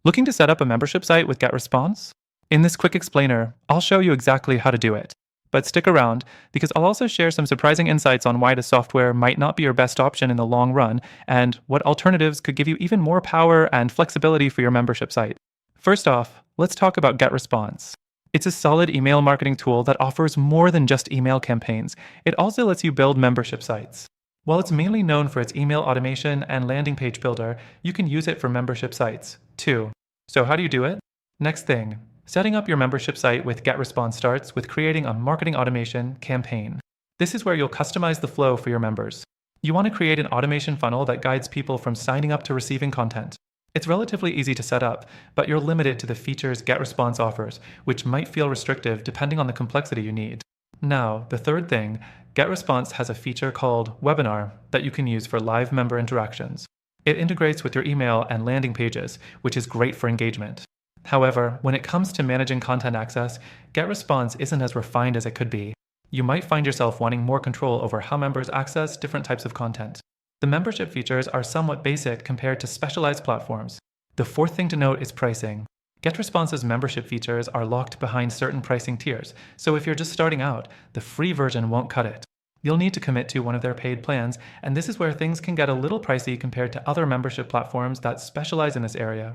Looking to set up a membership site with GetResponse? In this quick explainer, I'll show you exactly how to do it. But stick around, because I'll also share some surprising insights on why the software might not be your best option in the long run, and what alternatives could give you even more power and flexibility for your membership site. First off, let's talk about GetResponse. It's a solid email marketing tool that offers more than just email campaigns. It also lets you build membership sites. While it's mainly known for its email automation and landing page builder, you can use it for membership sites, too. So how do you do it? Next thing, setting up your membership site with GetResponse starts with creating a marketing automation campaign. This is where you'll customize the flow for your members. You want to create an automation funnel that guides people from signing up to receiving content. It's relatively easy to set up, but you're limited to the features GetResponse offers, which might feel restrictive depending on the complexity you need. Now, the third thing, GetResponse has a feature called Webinar that you can use for live member interactions. It integrates with your email and landing pages, which is great for engagement. However, when it comes to managing content access, GetResponse isn't as refined as it could be. You might find yourself wanting more control over how members access different types of content. The membership features are somewhat basic compared to specialized platforms. The fourth thing to note is pricing. GetResponse's membership features are locked behind certain pricing tiers, so if you're just starting out, the free version won't cut it. You'll need to commit to one of their paid plans, and this is where things can get a little pricey compared to other membership platforms that specialize in this area.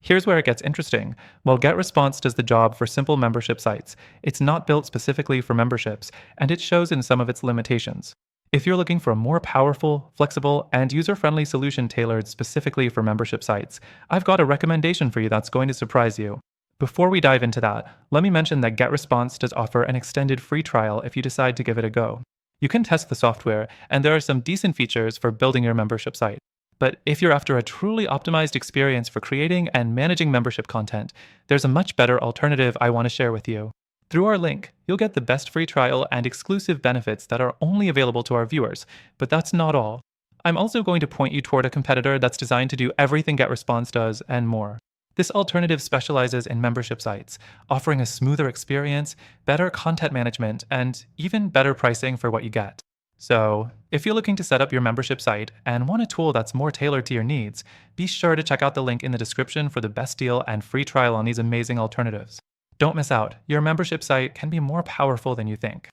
Here's where it gets interesting. While GetResponse does the job for simple membership sites, it's not built specifically for memberships, and it shows in some of its limitations. If you're looking for a more powerful, flexible, and user-friendly solution tailored specifically for membership sites, I've got a recommendation for you that's going to surprise you. Before we dive into that, let me mention that GetResponse does offer an extended free trial if you decide to give it a go. You can test the software, and there are some decent features for building your membership site. But if you're after a truly optimized experience for creating and managing membership content, there's a much better alternative I want to share with you. Through our link, you'll get the best free trial and exclusive benefits that are only available to our viewers, but that's not all. I'm also going to point you toward a competitor that's designed to do everything GetResponse does and more. This alternative specializes in membership sites, offering a smoother experience, better content management, and even better pricing for what you get. So, if you're looking to set up your membership site and want a tool that's more tailored to your needs, be sure to check out the link in the description for the best deal and free trial on these amazing alternatives. Don't miss out. Your membership site can be more powerful than you think.